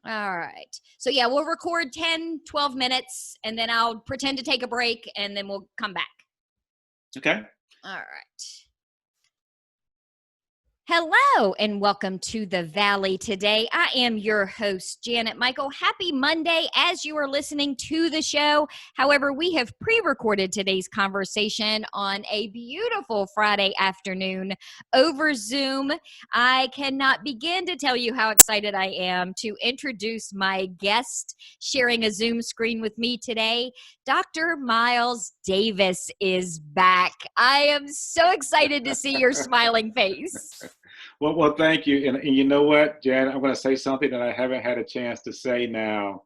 All right. So yeah, we'll record 10, 12 minutes and then I'll pretend to take a break and then we'll come back. Okay. All right. Hello and welcome to the Valley today. I am your host, Janet Michael. Happy Monday as you are listening to the show. However, we have pre-recorded today's conversation on a beautiful Friday afternoon over Zoom. I cannot begin to tell you how excited I am to introduce my guest sharing a Zoom screen with me today. Dr. Miles Davis is back. I am so excited to see your smiling face. Well, thank you. And you know what, Jan, I'm going to say something that I haven't had a chance to say now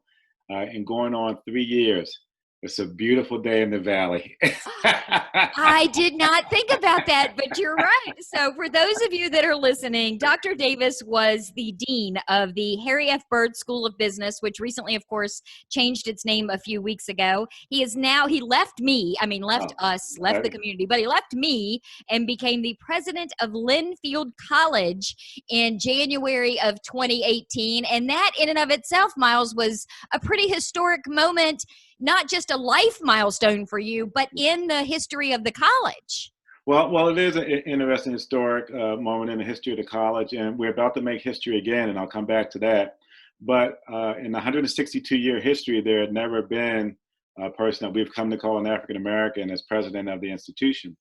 in going on 3 years. It's a beautiful day in the Valley. I did not think about that, but you're right. So for those of you that are listening, Dr. Davis was the dean of the Harry F. Byrd School of Business, which recently, of course, changed its name a few weeks ago. He left the community, but he left me and became the president of Linfield College in January of 2018. And that in and of itself, Miles, was a pretty historic moment, not just a life milestone for you, but in the history of the college. Well, it is an interesting historic moment in the history of the college, and we're about to make history again, and I'll come back to that. But in the 162-year history, there had never been a person that we've come to call an African-American as president of the institution.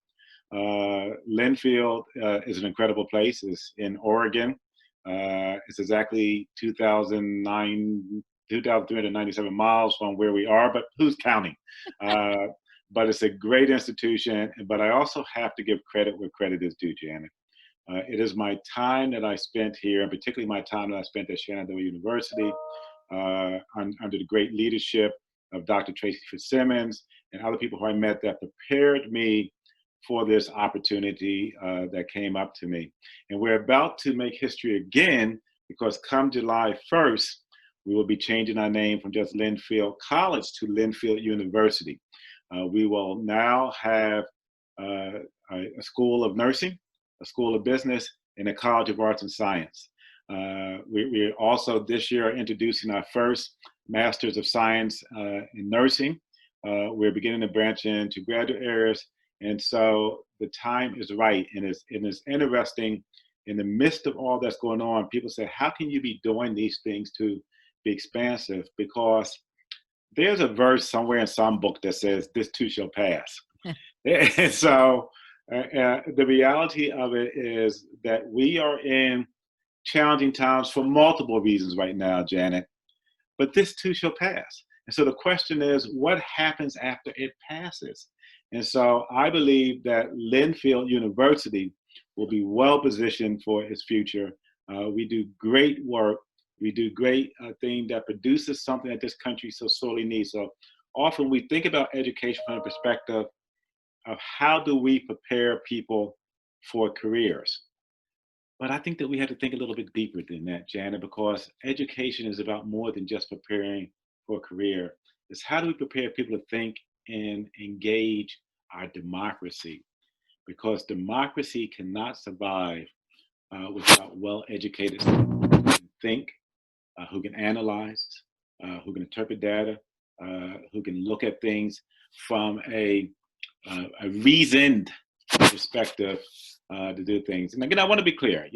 Linfield is an incredible place. It's in Oregon. It's exactly 2,397 miles from where we are, but who's counting? But it's a great institution. But I also have to give credit where credit is due, Janet. It is my time that I spent here, and particularly my time that I spent at Shenandoah University under the great leadership of Dr. Tracy Fitzsimmons and other people who I met that prepared me for this opportunity that came up to me. And we're about to make history again, because come July 1st, we will be changing our name from just Linfield College to Linfield University. We will now have a School of Nursing, a School of Business, and a College of Arts and Science. We also this year are introducing our first Masters of Science in Nursing. We're beginning to branch into graduate areas. And so the time is right. And it's interesting, in the midst of all that's going on, people say, how can you be doing these things to be expansive? Because there's a verse somewhere in some book that says, this too shall pass. And so the reality of it is that we are in challenging times for multiple reasons right now, Janet, but this too shall pass. And so the question is, what happens after it passes? And so I believe that Linfield University will be well positioned for its future. We do great work. We do great thing that produces something that this country so sorely needs. So often we think about education from the perspective of how do we prepare people for careers. But I think that we have to think a little bit deeper than that, Janet, because education is about more than just preparing for a career. It's how do we prepare people to think and engage our democracy, because democracy cannot survive without well-educated people who can think, who can analyze, who can interpret data, who can look at things from a reasoned perspective to do things. And again, I want to be clear.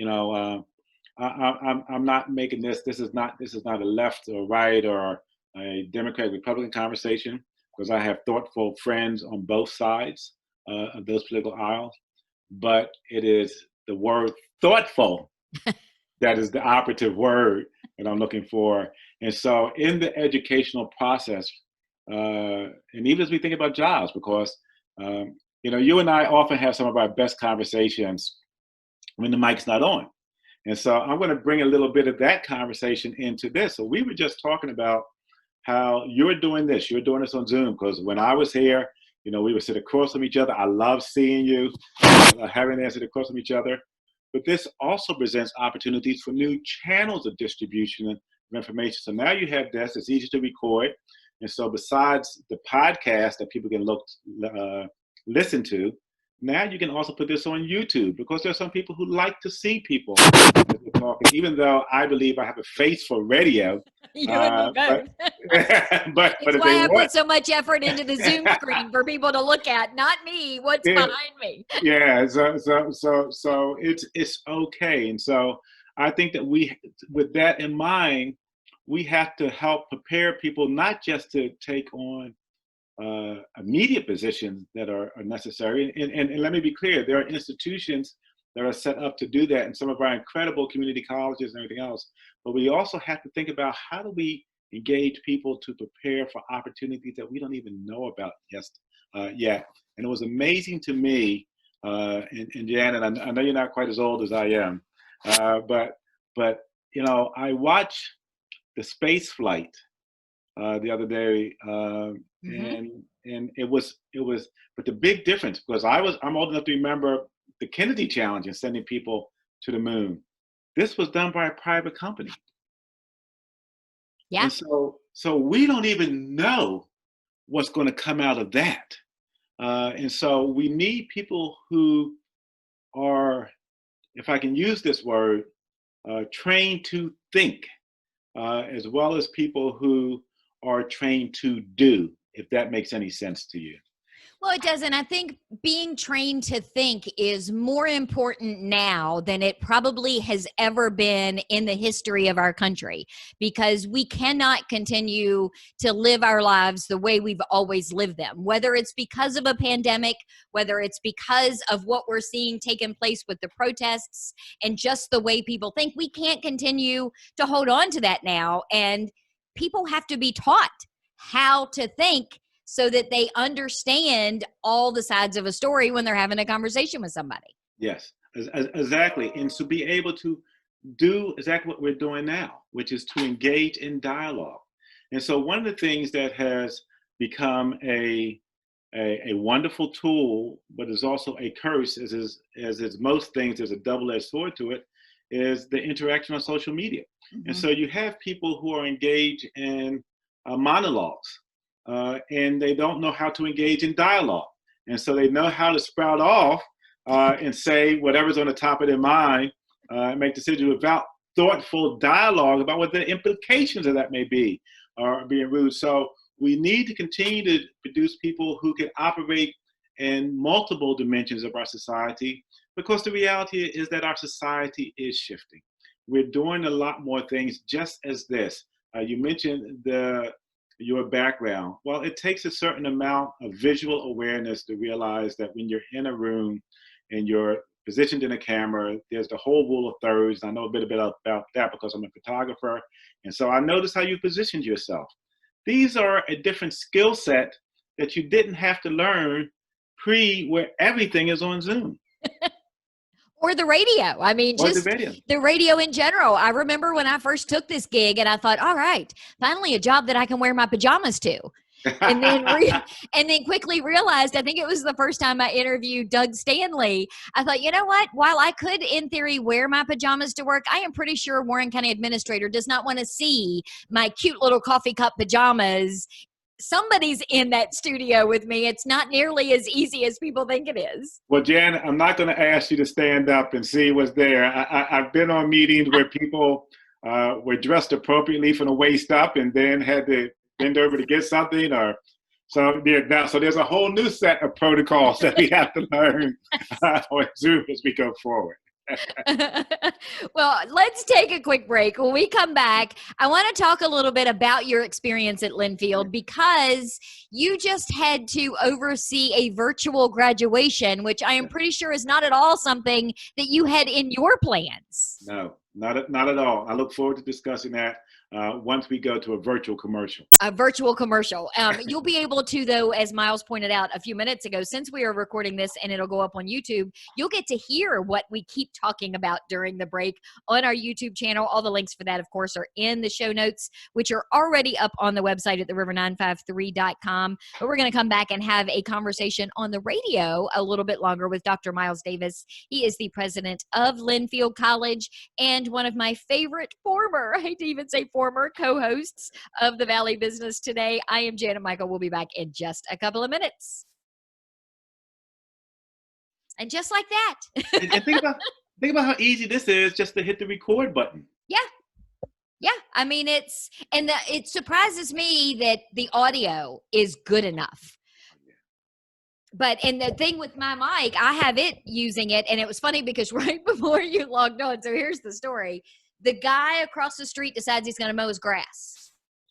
I'm not making this. This is not a left or right or a Democrat Republican conversation, because I have thoughtful friends on both sides of those political aisles. But it is the word thoughtful that is the operative word that I'm looking for. And so in the educational process, and even as we think about jobs, because you and I often have some of our best conversations when the mic's not on. And so I'm going to bring a little bit of that conversation into this. So we were just talking about how you're doing this on Zoom, because when I was here, we would sit across from each other. I love seeing you, having us sit across from each other. But this also presents opportunities for new channels of distribution of information. So now you have this, it's easy to record. And so besides the podcast that people can listen to, now you can also put this on YouTube, because there's some people who like to see people talking, even though I believe I have a face for radio. You and me both. But It's if why they I want, put so much effort into the Zoom screen for people to look at, not me, what's yeah, behind me. yeah. So it's okay. And so I think that with that in mind, we have to help prepare people not just to take on immediate positions that are necessary. And let me be clear, there are institutions that are set up to do that, and some of our incredible community colleges and everything else. But we also have to think about, how do we engage people to prepare for opportunities that we don't even know about yet. And it was amazing to me, and Janet, I know you're not quite as old as I am, but I watched the space flight the other day, and it was. But the big difference, because I'm old enough to remember the Kennedy challenge and sending people to the moon. This was done by a private company. Yeah. And so we don't even know what's going to come out of that. And so we need people who are, if I can use this word, trained to think, as well as people who are trained to do, if that makes any sense to you. Well, it does. And I think being trained to think is more important now than it probably has ever been in the history of our country, because we cannot continue to live our lives the way we've always lived them, whether it's because of a pandemic, whether it's because of what we're seeing taking place with the protests and just the way people think. We can't continue to hold on to that now. And people have to be taught how to think so that they understand all the sides of a story when they're having a conversation with somebody. Yes, exactly. And to be able to do exactly what we're doing now, which is to engage in dialogue. And so one of the things that has become a wonderful tool, but is also a curse, as is most things, there's a double-edged sword to it, is the interaction on social media. And so you have people who are engaged in monologues, and they don't know how to engage in dialogue. And so they know how to sprout off and say whatever's on the top of their mind, make decisions without thoughtful dialogue about what the implications of that may be, or being rude. So we need to continue to produce people who can operate in multiple dimensions of our society, because the reality is that our society is shifting. We're doing a lot more things just as this. You mentioned your background. Well, it takes a certain amount of visual awareness to realize that when you're in a room and you're positioned in a camera, there's the whole rule of thirds. I know a bit about that because I'm a photographer. And so I noticed how you positioned yourself. These are a different skill set that you didn't have to learn where everything is on Zoom. Or the radio. I mean, Or just the radio. the radio in general. I remember when I first took this gig and I thought, all right, finally a job that I can wear my pajamas to. And then quickly realized, I think it was the first time I interviewed Doug Stanley, I thought, you know what? While I could, in theory, wear my pajamas to work, I am pretty sure Warren County Administrator does not want to see my cute little coffee cup pajamas. Somebody's in that studio with me. It's not nearly as easy as people think it is. Well, Jan, I'm not going to ask you to stand up and see what's there. I've been on meetings where people were dressed appropriately from the waist up and then had to bend over to get something, so there's a whole new set of protocols that we have to learn on Zoom as we go forward. Well, let's take a quick break. When we come back, I want to talk a little bit about your experience at Linfield, because you just had to oversee a virtual graduation, which I am pretty sure is not at all something that you had in your plans. No, not at all. I look forward to discussing that once we go to a virtual commercial. A virtual commercial. You'll be able to, though, as Miles pointed out a few minutes ago, since we are recording this and it'll go up on YouTube, you'll get to hear what we keep talking about during the break on our YouTube channel. All the links for that, of course, are in the show notes, which are already up on the website at theriver953.com. But we're going to come back and have a conversation on the radio a little bit longer with Dr. Miles Davis. He is the president of Linfield College and one of my favorite former, I hate to even say former co-hosts of the Valley Business Today. I am Janet Michael. We'll be back in just a couple of minutes. And just like that. and Think about how easy this is just to hit the record button. Yeah. Yeah. I mean, it surprises me that the audio is good enough. And the thing with my mic, I have it using it. And it was funny because right before you logged on, so here's the story. The guy across the street decides he's going to mow his grass.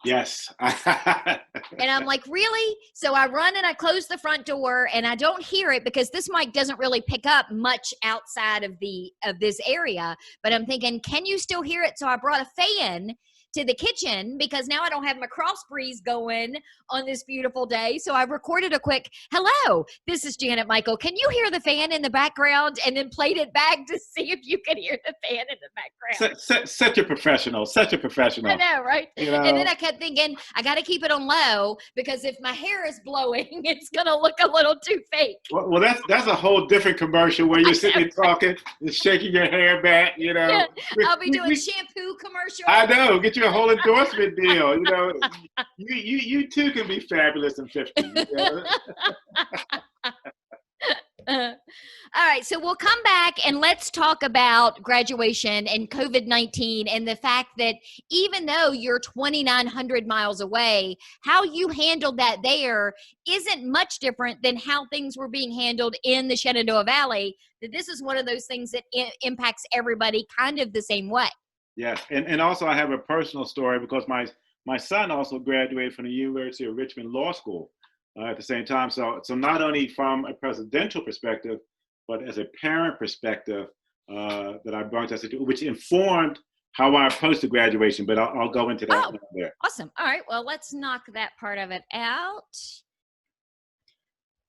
Yes. And I'm like, really? So I run and I close the front door, and I don't hear it because this mic doesn't really pick up much outside of this area. But I'm thinking, can you still hear it? So I brought a fan to the kitchen because now I don't have my cross breeze going on this beautiful day. So I recorded a quick, hello, this is Janet Michael. Can you hear the fan in the background? And then played it back to see if you could hear the fan in the background. Such a professional, such a professional. I know, right? You know? And then I kept thinking, I got to keep it on low because if my hair is blowing, it's going to look a little too fake. Well, that's a whole different commercial where you're sitting there talking and shaking your hair back, you know. Yeah, I'll be doing shampoo commercials. I know. Get you a whole endorsement deal. You know, you too can be fabulous in 50. You know? All right, so we'll come back and let's talk about graduation and COVID-19 and the fact that even though you're 2,900 miles away, how you handled that there isn't much different than how things were being handled in the Shenandoah Valley. That this is one of those things that impacts everybody kind of the same way. Yes, and also I have a personal story because my son also graduated from the University of Richmond Law School at the same time. So not only from a presidential perspective, but as a parent perspective that I brought us to, which informed how I approached the graduation. But I'll go into that there. Awesome. All right. Well, let's knock that part of it out.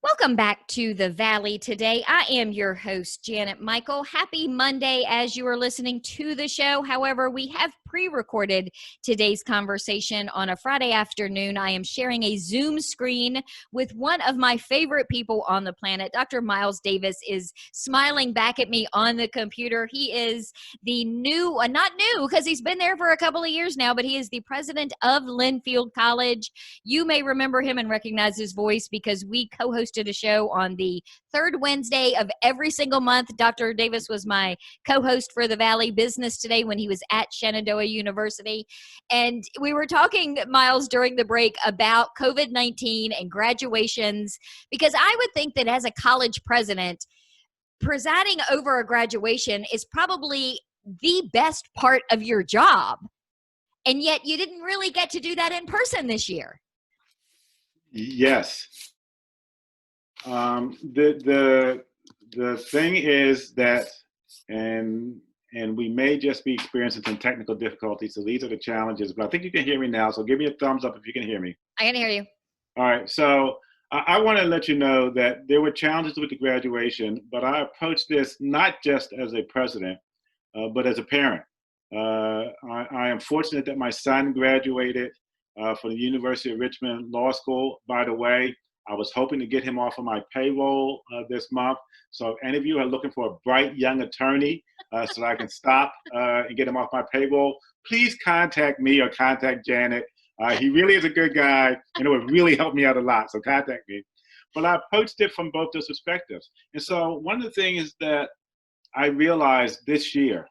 Welcome back to the Valley today. I am your host, Janet Michael. Happy Monday as you are listening to the show. However, we have pre-recorded today's conversation on a Friday afternoon. I am sharing a Zoom screen with one of my favorite people on the planet. Dr. Miles Davis is smiling back at me on the computer. He is the new, not new because he's been there for a couple of years now, but he is the president of Linfield College. You may remember him and recognize his voice because we co-hosted a show on the third Wednesday of every single month. Dr. Davis was my co-host for the Valley Business Today when he was at Shenandoah University. And we were talking, Miles, during the break about COVID-19 and graduations, because I would think that as a college president, presiding over a graduation is probably the best part of your job. And yet you didn't really get to do that in person this year. Yes. The thing is that, and we may just be experiencing some technical difficulties, so these are the challenges, but I think you can hear me now, so give me a thumbs up if you can hear me. I can hear you. All right, so I want to let you know that there were challenges with the graduation, but I approached this not just as a president, but as a parent. I am fortunate that my son graduated from the University of Richmond Law School. By the way, I was hoping to get him off of my payroll this month. So if any of you are looking for a bright young attorney so that I can stop and get him off my payroll, please contact me or contact Janet. He really is a good guy, and it would really help me out a lot, so contact me. But I approached it from both those perspectives. And so one of the things that I realized this year,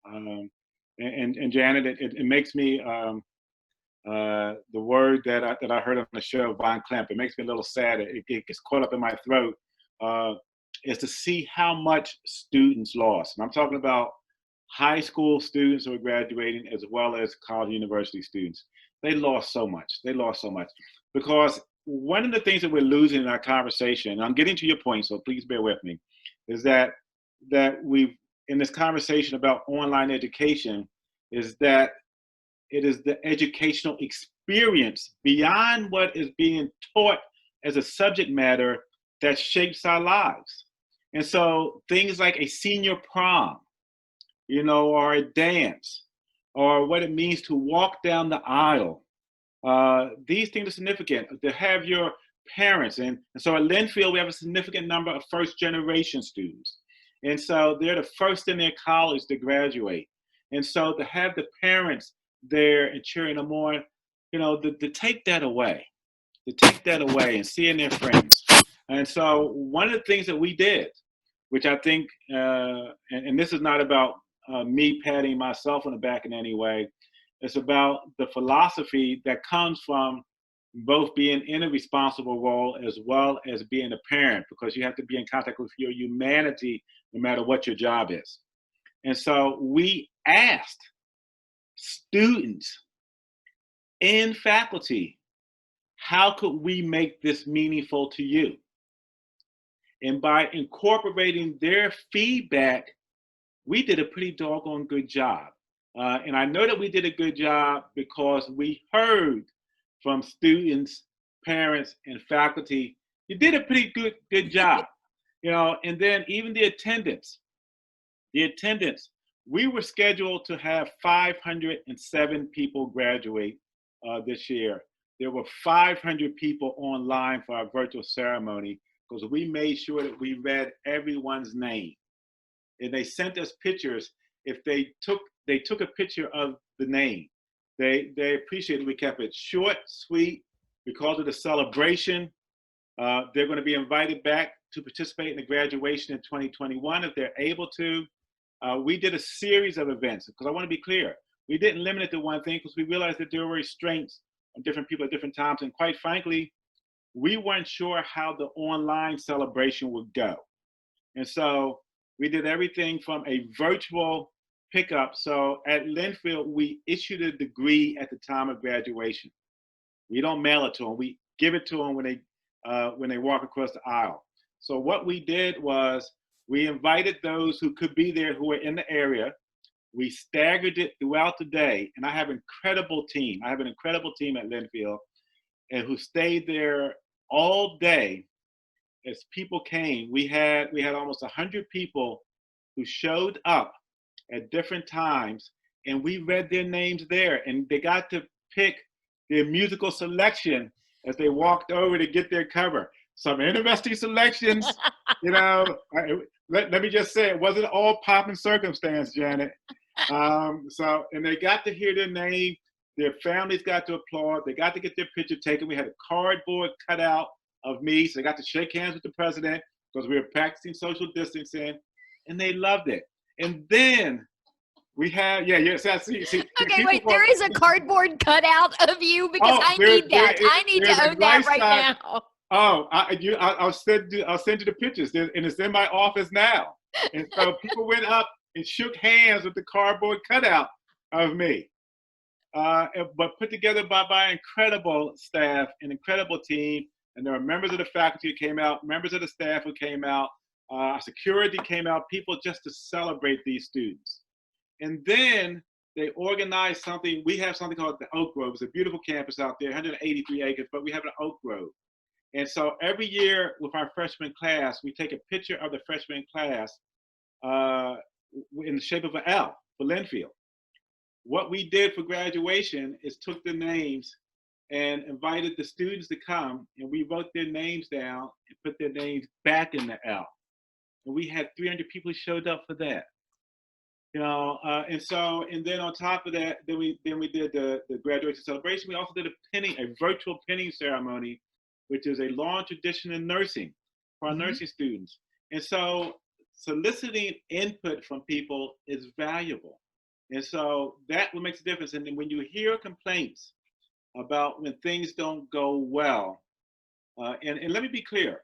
and Janet, it makes me, the word that I heard on the show, Von Klemp, it makes me a little sad. It gets caught up in my throat, is to see how much students lost. And I'm talking about high school students who are graduating as well as college and university students. They lost so much. They lost so much. Because one of the things that we're losing in our conversation, and I'm getting to your point, so please bear with me, is that we've, in this conversation about online education, is that it is the educational experience beyond what is being taught as a subject matter that shapes our lives. And so things like a senior prom, or a dance, or what it means to walk down the aisle. These things are significant. To have your parents, and so at Linfield, we have a significant number of first-generation students. And so they're the first in their college to graduate. And so to have the parents there and cheering them on, to take that away and seeing their friends. And so one of the things that we did which I think, and this is not about me patting myself on the back in any way. It's about the philosophy that comes from both being in a responsible role as well as being a parent, because you have to be in contact with your humanity no matter what your job is. And so we asked students and faculty, how could we make this meaningful to you? And by incorporating their feedback, we did a pretty doggone good job. And I know that we did a good job because we heard from students, parents, and faculty, you did a pretty good job. And then even the attendance, we were scheduled to have 507 people graduate this year. There were 500 people online for our virtual ceremony because we made sure that we read everyone's name. And they sent us pictures. If they took a picture of the name, they appreciated. We kept it short, sweet. We called it a celebration. They're going to be invited back to participate in the graduation in 2021 if they're able to. We did a series of events, because I want to be clear. We didn't limit it to one thing because we realized that there were restraints on different people at different times. And quite frankly, we weren't sure how the online celebration would go. And so we did everything from a virtual pickup. So at Linfield, we issued a degree at the time of graduation. We don't mail it to them. We give it to them when they walk across the aisle. So what we did was we invited those who could be there, who were in the area. We staggered it throughout the day. And I have an incredible team. I have an incredible team at Linfield, and who stayed there all day as people came. We had almost 100 people who showed up at different times, and we read their names there, and they got to pick their musical selection as they walked over to get their cover. Some interesting selections, let me just say, it wasn't all pomp and circumstance, Janet. And they got to hear their name, their families got to applaud, they got to get their picture taken. We had a cardboard cutout of me, so they got to shake hands with the president because we were practicing social distancing, and they loved it. And then we had, see. Okay, wait, there is a cardboard cutout of you, because I need that. I need to own that right now. Oh, I'll send you the pictures, and it's in my office now. And so people went up and shook hands with the cardboard cutout of me, but put together by incredible staff, an incredible team. And there were members of the faculty who came out, members of the staff who came out, security came out, people just to celebrate these students. And then they organized something. We have something called the Oak Grove. It's a beautiful campus out there, 183 acres, but we have an Oak Grove. And so every year with our freshman class, we take a picture of the freshman class in the shape of an L for Linfield. What we did for graduation is took the names and invited the students to come, and we wrote their names down and put their names back in the L. And we had 300 people who showed up for that. And then on top of that, then we did the graduation celebration. We also did a virtual pinning ceremony, which is a long tradition in nursing for our nursing students. And so soliciting input from people is valuable. And so that what makes a difference. And then when you hear complaints about when things don't go well, and let me be clear,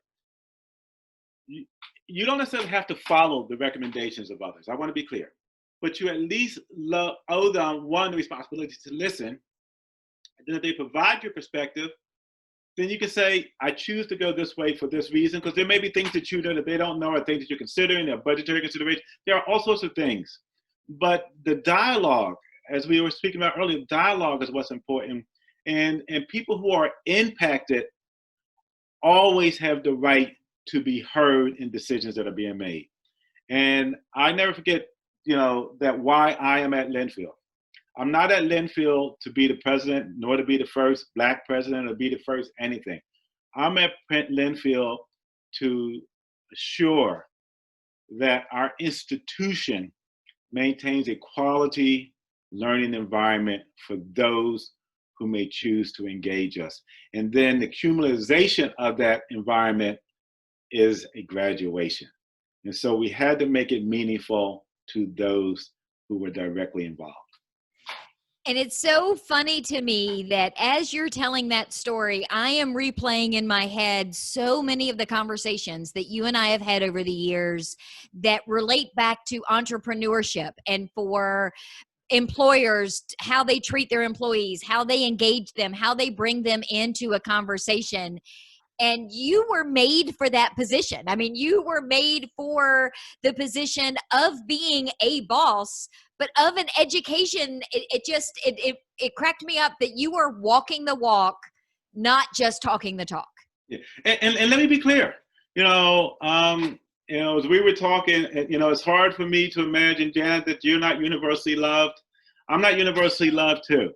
you don't necessarily have to follow the recommendations of others. I want to be clear. But you at least owe them, one, the responsibility to listen. And then if they provide your perspective, then you can say, I choose to go this way for this reason, because there may be things that you know that they don't know, or things that you're considering, there are budgetary considerations. There are all sorts of things. But the dialogue, as we were speaking about earlier, dialogue is what's important. And people who are impacted always have the right to be heard in decisions that are being made. And I never forget, that why I am at Linfield. I'm not at Linfield to be the president, nor to be the first Black president, or be the first anything. I'm at Linfield to assure that our institution maintains a quality learning environment for those who may choose to engage us. And then the cumularization of that environment is a graduation. And so we had to make it meaningful to those who were directly involved. And it's so funny to me that as you're telling that story, I am replaying in my head so many of the conversations that you and I have had over the years that relate back to entrepreneurship and for employers, how they treat their employees, how they engage them, how they bring them into a conversation. And you were made for that position. I mean, you were made for the position of being a boss, but of an education. It cracked me up that you were walking the walk, not just talking the talk. Yeah. And let me be clear, as we were talking, it's hard for me to imagine, Janet, that you're not universally loved. I'm not universally loved too.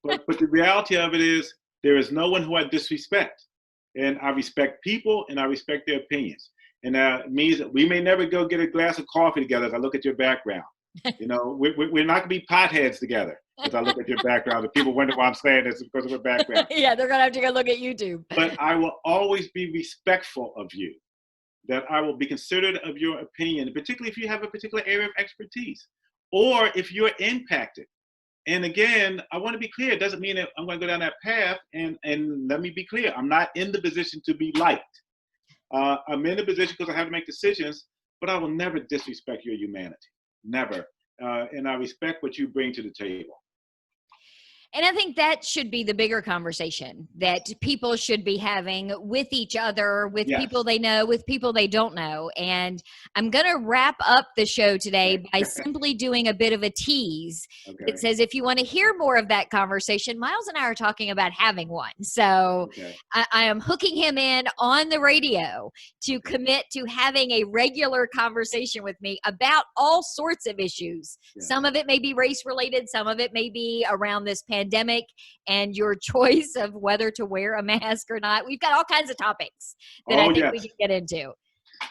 But the reality of it is there is no one who I disrespect. And I respect people and I respect their opinions. And that means that we may never go get a glass of coffee together as I look at your background. We're not going to be potheads together as I look at your background. If people wonder why I'm saying this, because of your background. Yeah, they're going to have to go look at YouTube. But I will always be respectful of you, that I will be considerate of your opinion, particularly if you have a particular area of expertise or if you're impacted. And again, I want to be clear. It doesn't mean that I'm going to go down that path. And let me be clear. I'm not in the position to be liked. I'm in the position because I have to make decisions, but I will never disrespect your humanity. Never. And I respect what you bring to the table. And I think that should be the bigger conversation that people should be having with each other, with people they know, with people they don't know. And I'm going to wrap up the show today by simply doing a bit of a tease. Okay. It says, if you want to hear more of that conversation, Miles and I are talking about having one. So I am hooking him in on the radio to commit to having a regular conversation with me about all sorts of issues. Yeah. Some of it may be race related. Some of it may be around this pandemic and your choice of whether to wear a mask or not. We've got all kinds of topics that I think we can get into.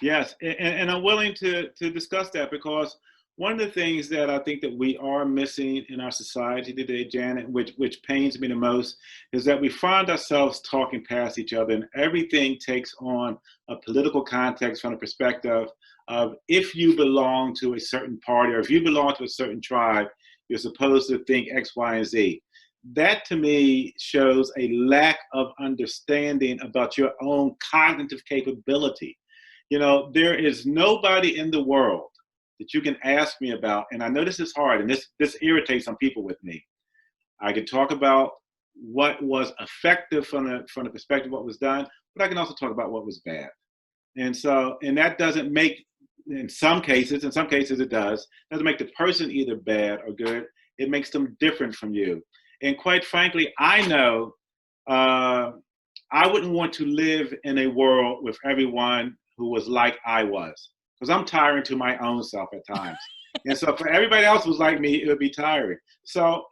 Yes, and I'm willing to discuss that, because one of the things that I think that we are missing in our society today, Janet, which pains me the most, is that we find ourselves talking past each other, and everything takes on a political context from the perspective of if you belong to a certain party or if you belong to a certain tribe, you're supposed to think X, Y, and Z. That to me shows a lack of understanding about your own cognitive capability. There is nobody in the world that you can ask me about, and I know this is hard, and this irritates some people with me. I could talk about what was effective from the perspective of what was done, but I can also talk about what was bad. And that doesn't make, in some cases it doesn't make the person either bad or good. It makes them different from you. And quite frankly, I know I wouldn't want to live in a world with everyone who was like I was, because I'm tiring to my own self at times. And so for everybody else who was like me, it would be tiring. So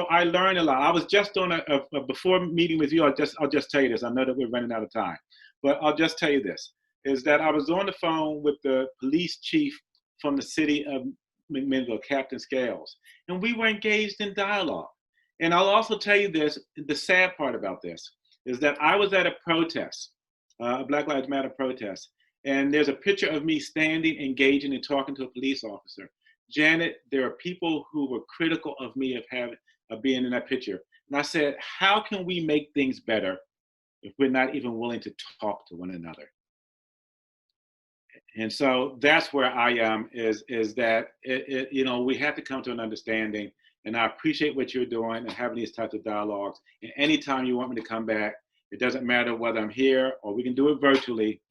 I learned a lot. I was just on a before meeting with you, I'll just tell you this. I know that we're running out of time, but I'll just tell you this, is that I was on the phone with the police chief from the city of McMinnville, Captain Scales, and we were engaged in dialogue. And I'll also tell you this, the sad part about this is that I was at a protest, a Black Lives Matter protest, and there's a picture of me standing, engaging, and talking to a police officer. Janet, there are people who were critical of me of being in that picture. And I said, how can we make things better if we're not even willing to talk to one another? And so that's where I am, is that we have to come to an understanding. And I appreciate what you're doing and having these types of dialogues. And anytime you want me to come back, it doesn't matter whether I'm here or we can do it virtually.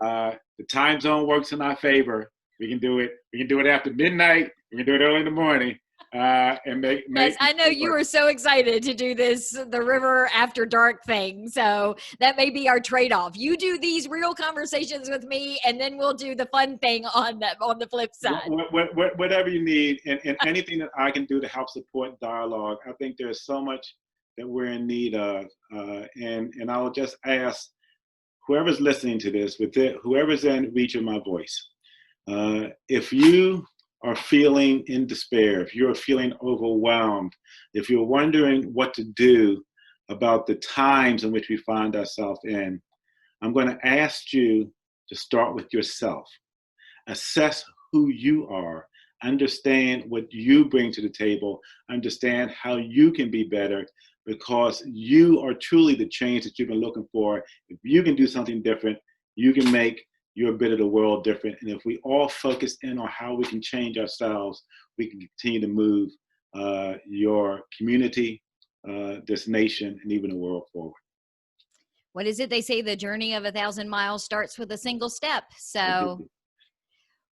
The time zone works in our favor. We can do it. We can do it after midnight. We can do it early in the morning. And make yes, I know you were so excited to do the River After Dark thing. So that may be our trade-off. You do these real conversations with me, and then we'll do the fun thing on the flip side. Whatever you need, and anything that I can do to help support dialogue. I think there's so much that we're in need of. And I will just ask whoever's listening to this, whoever's in reach of my voice, if you are feeling in despair, if you're feeling overwhelmed, if you're wondering what to do about the times in which we find ourselves in, I'm going to ask you to start with yourself. assess who you are, understand what you bring to the table, understand how you can be better, because you are truly the change that you've been looking for. If you can do something different, you can make your bit of the world different. And if we all focus in on how we can change ourselves, we can continue to move your community, this nation, and even the world forward. What is it? They say the journey of 1,000 miles starts with a single step. So,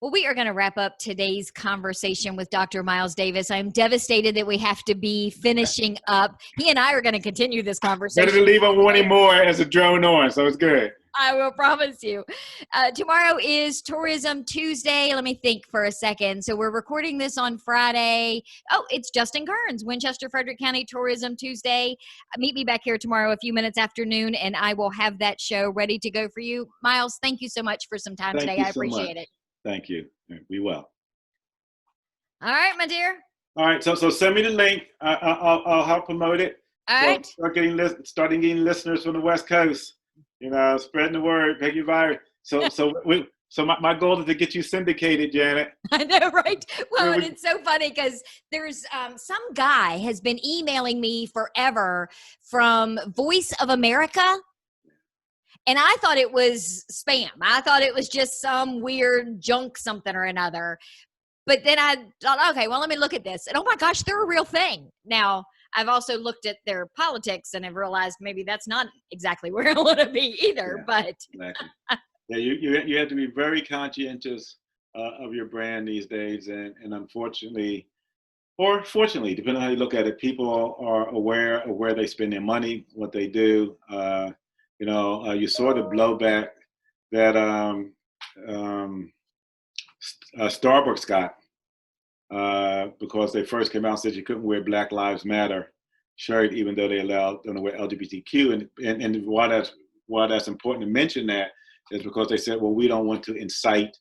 well, we are going to wrap up today's conversation with Dr. Miles Davis. I'm devastated that we have to be finishing up. He and I are going to continue this conversation. Better to leave up one more as a drone on, so it's good. I will promise you. Tomorrow is Tourism Tuesday. Let me think for a second. So we're recording this on Friday. Oh, it's Justin Kearns, Winchester Frederick County Tourism Tuesday. Meet me back here tomorrow a few minutes after noon, and I will have that show ready to go for you. Miles, thank you so much for some time today. I appreciate it. Thank you. Be well. All right, my dear. All right, so send me the link. I'll help promote it. All right. Starting getting listeners from the West Coast. Spreading the word, make you viral. So my goal is to get you syndicated, Janet. I know, right? Well, and it's so funny because there's some guy has been emailing me forever from Voice of America. And I thought it was spam. I thought it was just some weird junk something or another. But then I thought, okay, well, let me look at this. And oh my gosh, they're a real thing. Now, I've also looked at their politics and have realized maybe that's not exactly where I want to be either. Yeah, but exactly. Yeah, you have to be very conscientious of your brand these days, and unfortunately, or fortunately, depending on how you look at it, people are aware of where they spend their money, what they do. You saw the blowback that Starbucks got. Because they first came out and said you couldn't wear Black Lives Matter shirt, even though they allowed them to wear LGBTQ. And why that's important to mention that is because they said, well, we don't want to incite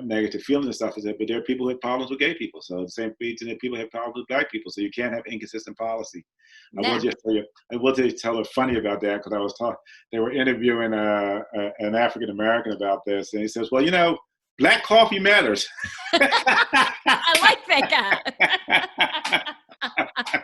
negative feelings and stuff. But there are people who have problems with gay people. So the same reason that people have problems with Black people. So you can't have inconsistent policy. No. I will just tell her funny about that because they were interviewing an African American about this, and he says, well, Black coffee matters. I like that guy.